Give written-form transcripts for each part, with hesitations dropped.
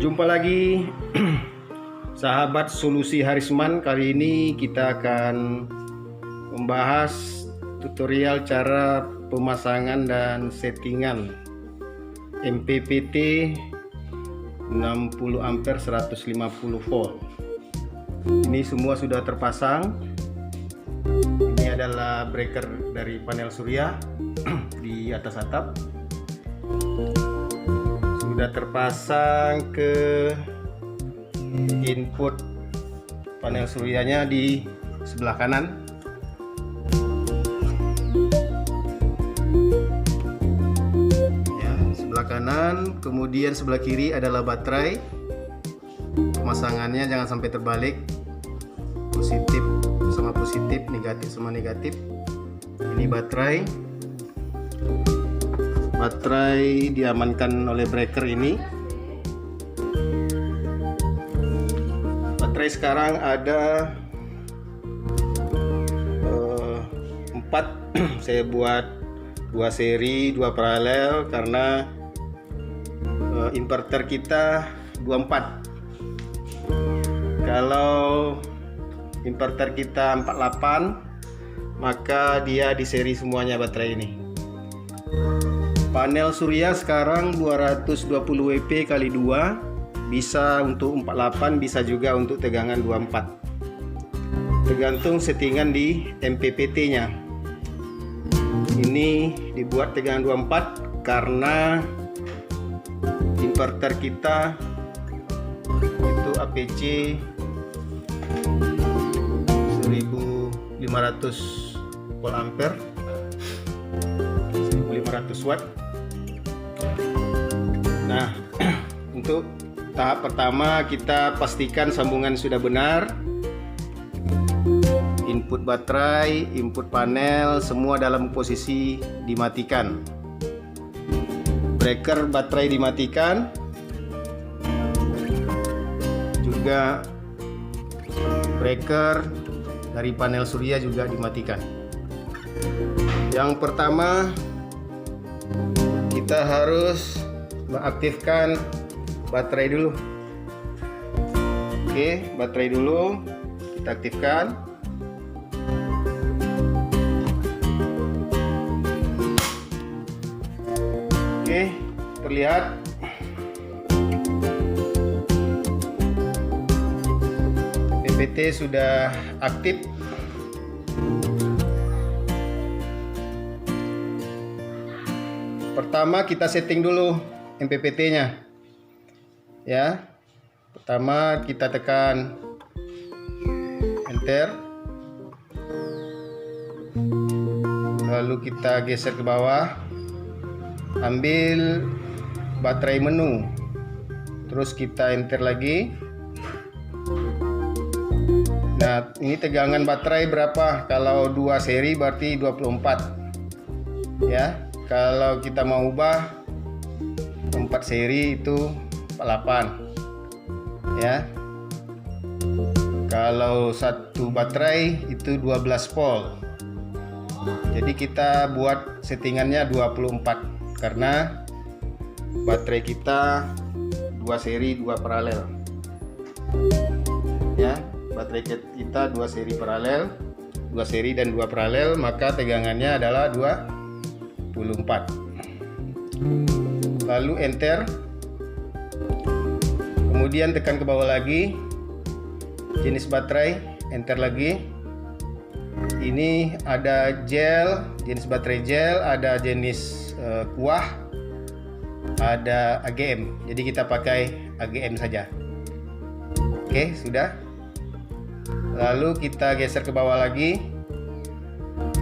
Jumpa lagi sahabat solusi Harisman. Kali ini kita akan membahas tutorial cara pemasangan dan settingan MPPT 60 ampere 150 volt. Ini semua sudah terpasang. Ini adalah breaker dari panel surya di atas atap. Sudah terpasang ke input panel suryanya di sebelah kanan. Ya, sebelah kanan, kemudian sebelah kiri adalah baterai. Pemasangannya jangan sampai terbalik. Positif sama positif, negatif sama negatif. Ini baterai. Baterai diamankan oleh breaker ini. Baterai sekarang ada 4. Saya buat 2 seri, 2 paralel karena inverter kita 24. Kalau inverter kita 48, maka dia di seri semuanya baterai ini. Panel surya sekarang 220 WP kali 2, bisa untuk 48, bisa juga untuk tegangan 24. Tergantung settingan di MPPT nya. Ini dibuat tegangan 24 karena inverter kita itu APC 1500 volt ampere, 1500 watt. Nah, untuk tahap pertama kita pastikan sambungan sudah benar. Input baterai, input panel, semua dalam posisi dimatikan. Breaker baterai dimatikan. Juga breaker dari panel surya juga dimatikan. Yang pertama, kita harus mengaktifkan baterai dulu. Oke, baterai dulu kita aktifkan. Oke, terlihat MPPT sudah aktif. Pertama kita setting dulu MPPT-nya. Ya. Pertama kita tekan enter. Lalu kita geser ke bawah. Ambil baterai menu. Terus kita enter lagi. Nah, ini tegangan baterai berapa? Kalau 2 seri berarti 24. Ya. Kalau kita mau ubah 4 seri itu 48. Ya. Kalau satu baterai itu 12 volt. Jadi kita buat settingannya 24 karena baterai kita 2 seri 2 paralel. Ya, baterai kita 2 seri paralel, 2 seri dan 2 paralel, maka tegangannya adalah 24. Lalu enter. Kemudian tekan ke bawah lagi. Jenis baterai, enter lagi. Ini ada gel, jenis baterai gel, ada jenis kuah, ada AGM. Jadi kita pakai AGM saja. Oke, sudah. Lalu kita geser ke bawah lagi.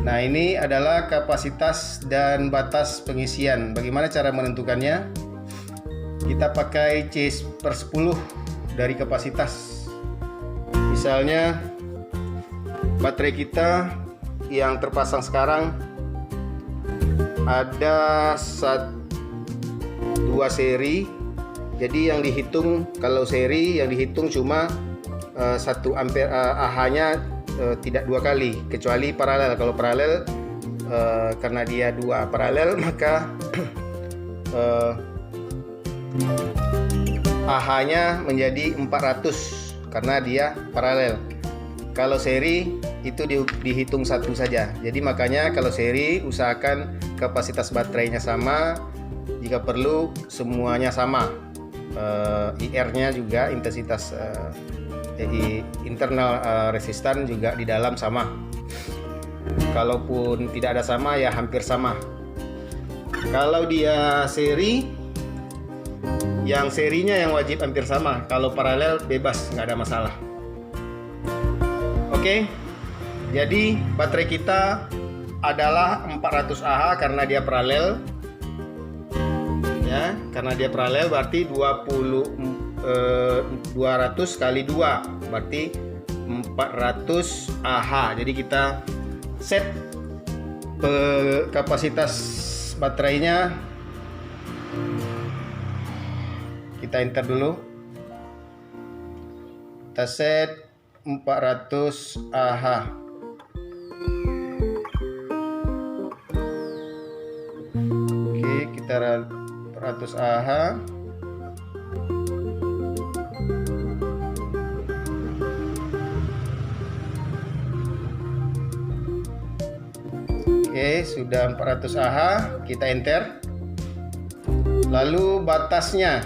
Nah, ini adalah kapasitas dan batas pengisian. Bagaimana cara menentukannya? Kita pakai C/10 dari kapasitas. Misalnya baterai kita yang terpasang sekarang ada 2 seri. Jadi yang dihitung, kalau seri yang dihitung cuma 1 ampere AH-nya tidak 2 kali, kecuali paralel. Kalau paralel karena dia 2 paralel, maka AH-nya menjadi 400 karena dia paralel. Kalau seri itu dihitung satu saja. Jadi makanya kalau seri usahakan kapasitas baterainya sama, jika perlu semuanya sama. IR-nya juga, intensitas internal resistan juga di dalam sama. Kalaupun tidak ada sama ya hampir sama. Kalau dia seri, yang serinya yang wajib hampir sama. Kalau paralel bebas, nggak ada masalah. Oke, jadi baterai kita adalah 400 Ah karena dia paralel. Ya, karena dia paralel berarti 200 kali 2 berarti 400 Ah. Jadi kita set kapasitas baterainya, kita enter dulu, kita set 400 Ah. Oke, kita 400 Ah. Oke, sudah 400 Ah, kita enter. Lalu batasnya,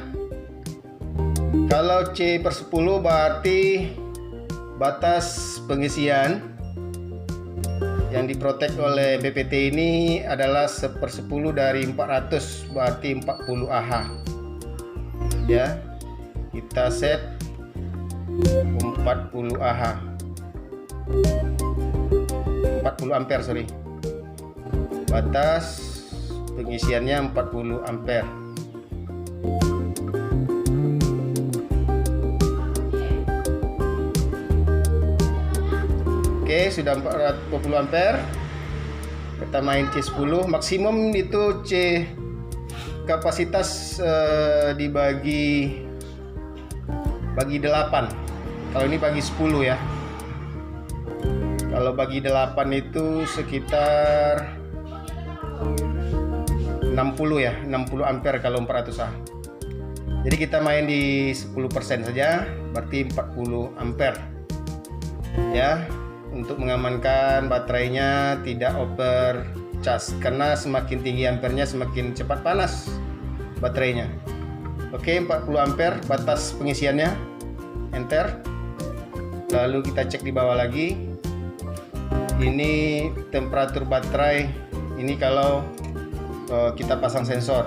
kalau C/10 berarti batas pengisian yang diprotek oleh BPT ini adalah 1/10 dari 400, berarti 40 Ah. Ya, kita set 40 Ah, 40 ampere, sorry. Batas pengisiannya 40 ampere. Oke, sudah 40 ampere. Kita main C10, maksimum itu kapasitas dibagi 8. Kalau ini bagi 10 ya. Kalau bagi 8 itu sekitar 60 ya, 60 ampere kalau 400 Ah. Jadi kita main di 10% saja, berarti 40 ampere. Ya, untuk mengamankan baterainya tidak overcharge, karena semakin tinggi ampernya semakin cepat panas baterainya. Oke, 40 ampere batas pengisiannya. Enter. Lalu kita cek di bawah lagi. Ini temperatur baterai. Ini kalau kita pasang sensor,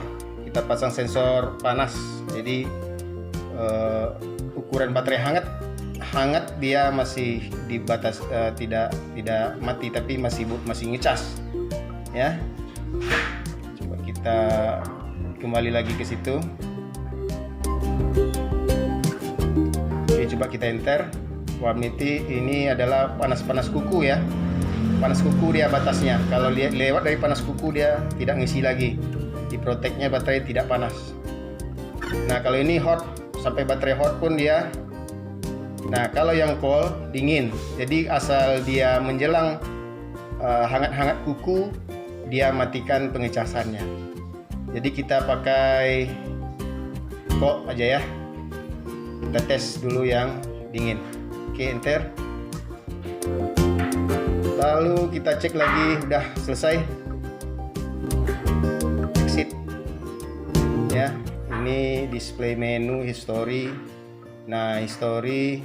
panas. Jadi ukuran baterai hangat dia masih di batas, tidak mati tapi masih ngecas ya. Coba kita kembali lagi ke situ. Oke, coba kita enter. Warmity ini adalah panas kuku ya. Panas kuku dia batasnya. Kalau lewat dari panas kuku dia tidak ngisi lagi. Di proteknya baterai tidak panas. Nah, kalau ini hot, sampai baterai hot pun dia. Nah, kalau yang cold dingin. Jadi asal dia menjelang hangat-hangat kuku, dia matikan pengecasannya. Jadi kita pakai cold aja ya. Kita tes dulu yang dingin. Oke, enter. Lalu kita cek lagi, udah selesai. Exit. Ya, ini display menu history. Nah, history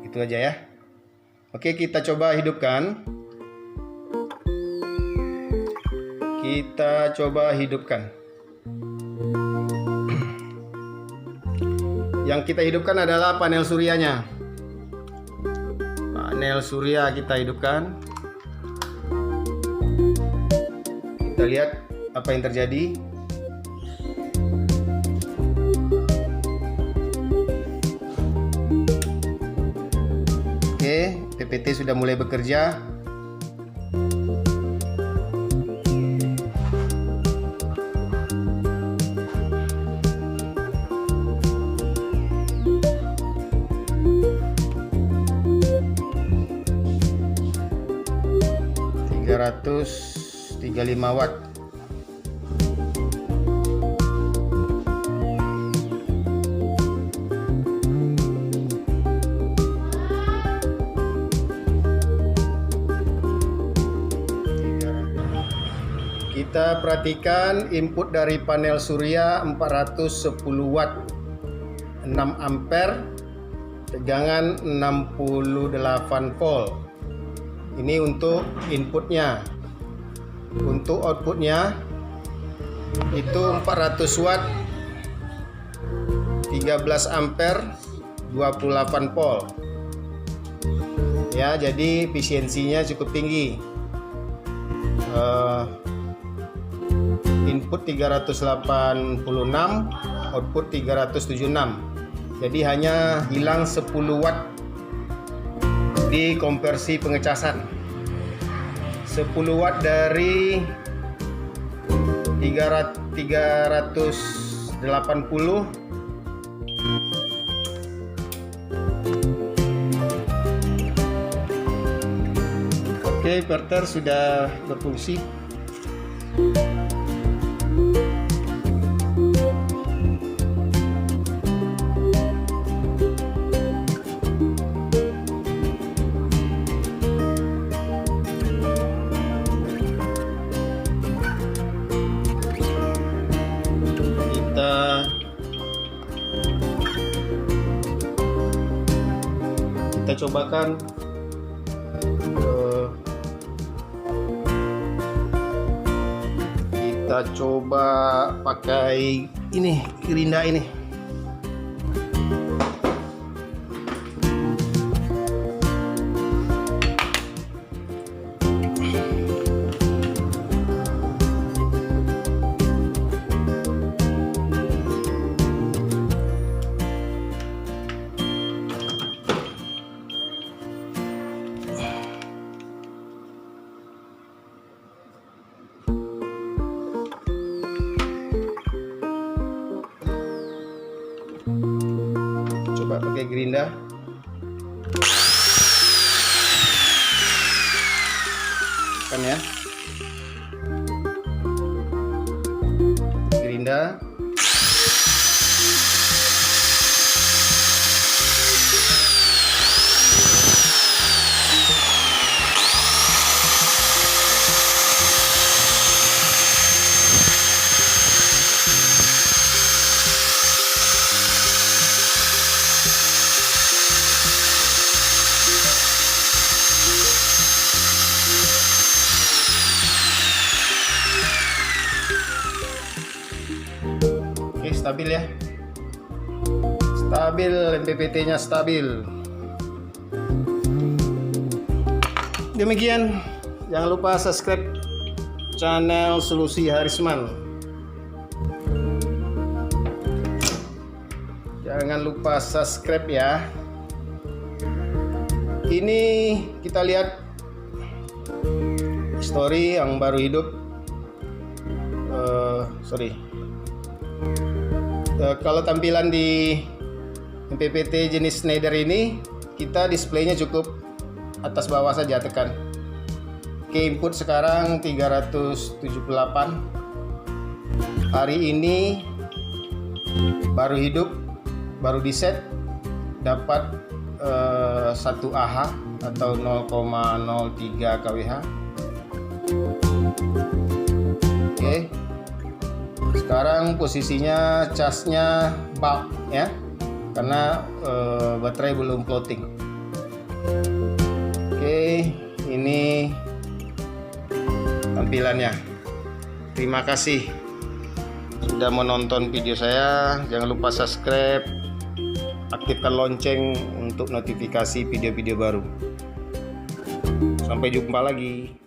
itu aja ya. Oke, kita coba hidupkan. Yang kita hidupkan adalah panel suryanya. Panel surya kita hidupkan. Kita lihat apa yang terjadi. Oke, PPT sudah mulai bekerja. .35 watt. Kita perhatikan input dari panel surya 410 watt 6 ampere, tegangan 68 volt. Ini untuk inputnya. Untuk outputnya itu 400 watt 13 ampere 28 volt. Ya, jadi efisiensinya cukup tinggi. Input 386, output 376. Jadi hanya hilang 10 watt di konversi pengecasan. 10 watt dari 380. Oke, inverter sudah berfungsi. Kita cobakan kita coba pakai ini, gerinda ini. Coba pakai gerinda. Kan ya. Gerinda. Stabil ya, stabil, MPPT nya stabil. Demikian, jangan lupa subscribe channel Solusi Harisman. Jangan lupa subscribe ya. Ini kita lihat story yang baru hidup. Kalau tampilan di MPPT jenis Schneider ini, kita displaynya cukup atas bawah saja, tekan. Oke, input sekarang 378. Hari ini baru hidup, baru di set, dapat 1 Ah atau 0,03 kWh. Oke. Sekarang posisinya casnya bulk ya, karena baterai belum floating. Oke, ini tampilannya. Terima kasih sudah menonton video saya. Jangan lupa subscribe, aktifkan lonceng untuk notifikasi video-video baru. Sampai jumpa lagi.